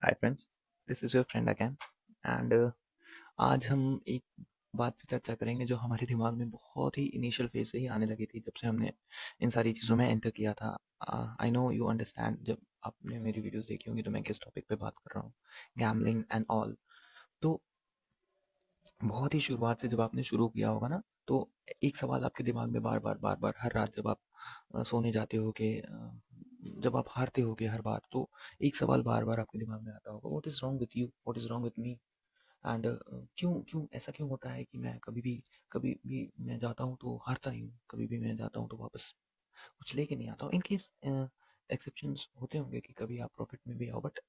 Hi friends, this is your friend again and आज हम एक बात पे चर्चा करेंगे जो हमारे दिमाग में बहुत ही इनिशियल फेज से ही आने लगी थी जब से हमने इन सारी चीज़ों में एंटर किया था। आई नो यू अंडरस्टैंड, जब आपने मेरी वीडियोस देखी होंगी तो मैं किस टॉपिक पे बात कर रहा हूँ, गैम्बलिंग एंड ऑल। तो बहुत ही शुरुआत से जब आपने शुरू किया होगा ना, तो एक सवाल आपके दिमाग में बार बार हर रात जब आप सोने जाते होगे, जब आप हारते होगे हर बार, तो एक सवाल बार बार आपके दिमाग में आता होगा, what is wrong with you, what is wrong with me. And क्यों क्यों ऐसा क्यों होता है कि मैं कभी भी मैं जाता हूँ तो हारता ही हूँ, कभी भी मैं जाता हूँ तो वापस कुछ लेके नहीं आता हूँ। इन केस एक्सेप्शंस होते होंगे कि कभी आप प्रॉफिट में भी आओ, but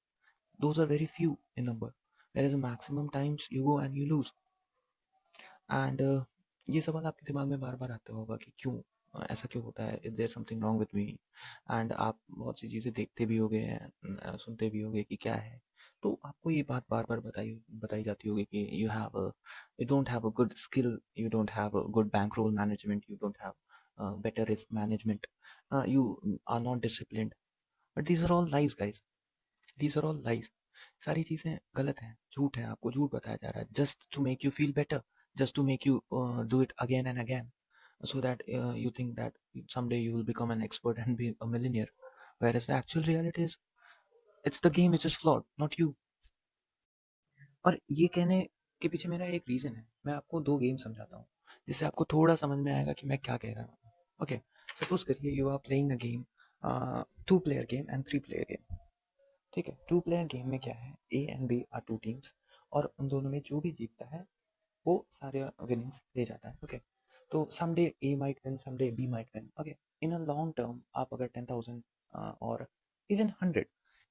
those are very few in number. There is maximum times you go and you lose. And ये सवाल आपके दिमाग में बार बार आता होगा कि क्यों, ऐसा क्यों होता है, is there something wrong with me. And आप बहुत सी चीज़ें देखते भी होगे, सुनते भी होगे कि क्या है। तो आपको ये बात बार बार बताई बताई जाती होगी कि you don't have a good skill, you don't have a good bankroll management, you don't have better risk management, you are not disciplined. But these are all lies guys, these are all lies. सारी चीज़ें गलत हैं, झूठ है, आपको झूठ बताया जा रहा है just to make you feel better, just to make you do it again and again, so that you think that someday you will become an expert and be a millionaire, whereas the actual reality is it's the game which is flawed, not you. और ये कहने के पीछे मेरा एक reason है। मैं आपको दो गेम समझाता हूँ जिससे आपको थोड़ा समझ में आएगा कि मैं क्या कह रहा हूँ। ओके, सपोज करिए you are playing a game, 2 player game and 3 player game. ठीक है, 2 player गेम में क्या है, A and B are 2 teams, और उन दोनों में जो भी जीतता है वो सारे विनिंग्स ले जाता है। ओके, तो someday A might win, someday B might win. Okay, in a long term आप अगर 10,000 और इवन 100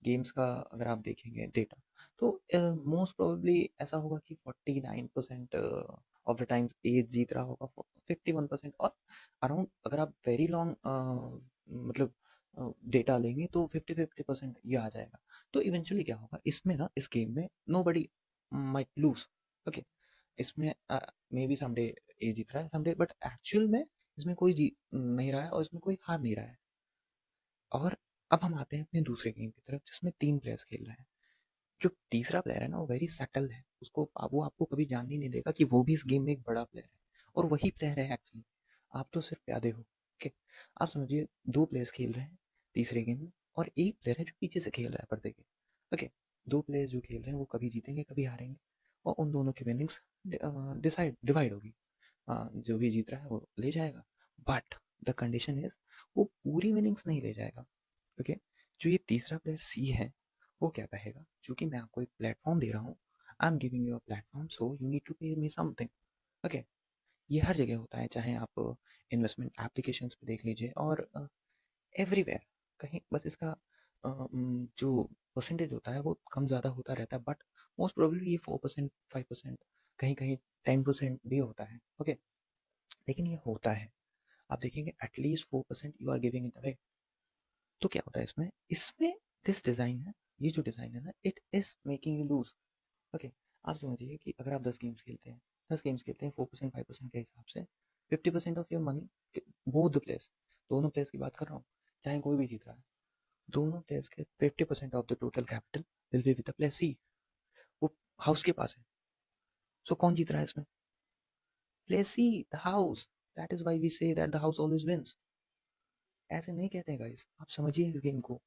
गेम्स का अगर आप देखेंगे डेटा, तो मोस्ट प्रोबेबली ऐसा होगा कि 49% ऑफ द टाइम्स ए जीत रहा होगा, 51%। और अराउंड अगर आप वेरी लॉन्ग मतलब डेटा लेंगे तो 50-50% ये आ जाएगा। तो इवेंचुअली क्या होगा इसमें ना, इस गेम में नो बडी माइट लूज। ओके, इसमें मे बी समडे ए जीत रहा है समडे, बट एक्चुअल में इसमें कोई जीत नहीं रहा है और इसमें कोई हार नहीं रहा है। और अब हम आते हैं अपने दूसरे गेम की तरफ जिसमें 3 प्लेयर्स खेल रहे हैं। जो तीसरा प्लेयर है ना वो वेरी सटल है, उसको वो आपको कभी जान ही नहीं देगा कि वो भी इस गेम में एक बड़ा प्लेयर है, और वही प्लेयर है एक्चुअली। आप तो सिर्फ प्यादे हो। ओके, आप समझिए 2 प्लेयर्स खेल रहे हैं तीसरे गेम में, और एक प्लेयर है जो पीछे से खेल रहा है पर्दे के। ओके, 2 प्लेयर्स जो खेल रहे हैं वो कभी जीतेंगे कभी हारेंगे, और उन दोनों की विनिंग्स डिवाइड होगी। जो भी जीत रहा है वो ले जाएगा, बट द कंडीशन इज वो पूरी विनिंग्स नहीं ले जाएगा। ओके, जो ये तीसरा प्लेयर सी है वो क्या कहेगा, क्योंकि मैं आपको एक प्लेटफॉर्म दे रहा हूँ, I am giving you a platform, so you need to pay me something. Okay, ये हर जगह होता है, चाहे आप इन्वेस्टमेंट एप्लीकेशंस पे देख लीजिए और एवरीवेयर। कहीं बस इसका जो परसेंटेज होता है वो कम ज़्यादा होता रहता है, बट मोस्ट प्रोबेबली ये 4%, 5%, कहीं कहीं 10% भी होता है। ओके, लेकिन ये होता है। आप देखेंगे at least 4% you are giving it away. तो क्या होता है इसमें, इसमें दिस डिज़ाइन है, ये जो डिज़ाइन है ना, it is making you lose. Okay, आप समझिए कि अगर आप 10 गेम्स खेलते हैं, 10 गेम्स खेलते हैं 4% 5% के हिसाब से, 50% of your money, both the players, दोनों प्लेयर्स की बात कर रहा हूँ, चाहे कोई भी जीत रहा है, दोनों प्लेयर्स के 50% of the total capital will be with the player C. वो हाउस के पास है। सो कौन जीत रहा है इसमें, player C, the house. That is why we say that the house always wins. ऐसे नहीं कहते गाइस, आप समझिए इस गेम को।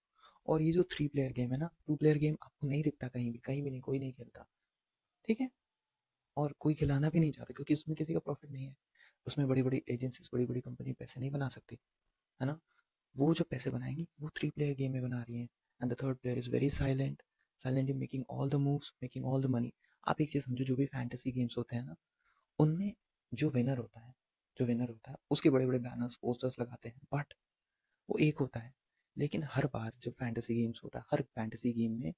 और ये जो 3 प्लेयर गेम है ना, 2 प्लेयर गेम आपको नहीं दिखता कहीं भी नहीं, कोई नहीं खेलता। ठीक है, और कोई खिलाना भी नहीं चाहता क्योंकि इसमें किसी का प्रॉफिट नहीं है। उसमें बड़ी बड़ी एजेंसीज, बड़ी बड़ी कंपनी पैसे नहीं बना सकती, है ना। वो जो पैसे बनाएंगी वो 3 प्लेयर गेम में बना रही हैं। And the third player is very silent, silent in making all the moves, making all the money. आप एक चीज़ समझो, जो भी फैंटेसी गेम्स होते हैं ना, उनमें जो विनर होता है, जो विनर होता है उसके बड़े बड़े बैनर्स पोस्टर्स लगाते हैं, बट वो एक होता है। लेकिन हर बार जब फैंटेसी गेम्स होता है, हर फैंटेसी गेम में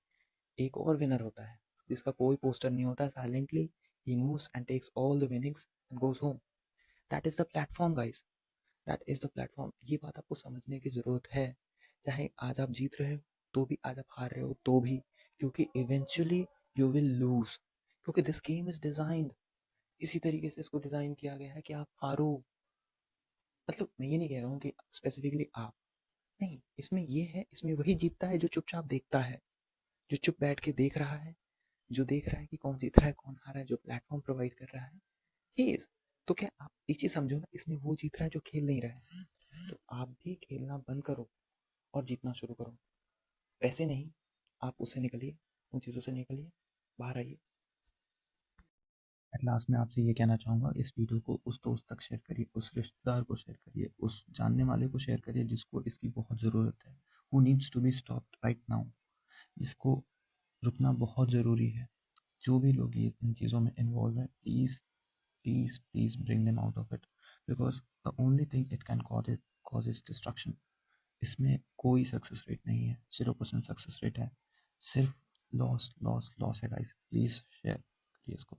एक और विनर होता है जिसका कोई पोस्टर नहीं होता, साइलेंटली ही moves and takes all the winnings and goes home. That is the platform guys, that is the platform. ये बात आपको समझने की जरूरत है। चाहे आज आप जीत रहे हो तो भी, आज आप हार रहे हो तो भी, क्योंकि इवेंचुअली यू विल लूज, क्योंकि दिस गेम इज डिजाइंड, इसी तरीके से इसको डिजाइन किया गया है कि आप हारो। मतलब मैं ये नहीं कह रहा हूँ कि स्पेसिफिकली आप, नहीं, इसमें ये है, इसमें वही जीतता है जो चुपचाप देखता है। जो चुप बैठ के देख रहा है, जो देख रहा है कि कौन जीत रहा है, कौन हारा है, जो प्लेटफ़ॉर्म प्रोवाइड कर रहा है, ही इज़। तो क्या आप एक चीज़ समझो ना, इसमें वो जीत रहा है जो खेल नहीं रहा है। तो आप भी खेलना बंद करो और जीतना शुरू करो। वैसे नहीं, आप उससे निकलिए, उन चीज़ों से निकलिए, बाहर आइए। एट लास्ट मैं आपसे ये कहना चाहूँगा, इस वीडियो को उस दोस्त तक शेयर करिए, उस रिश्तेदार को शेयर करिए, उस जानने वाले को शेयर करिए जिसको इसकी बहुत ज़रूरत है। Who needs to be stopped right now, जिसको रुकना बहुत ज़रूरी है। जो भी लोग ये इन चीज़ों में इन्वॉल्व है, please please please bring them out of it, because the only thing it can cause is destruction. इसमें कोई सक्सेस रेट नहीं है, 0% सक्सेस रेट है, सिर्फ लॉस लॉस लॉस है गाइस। प्लीज़ शेयर करिए इसको।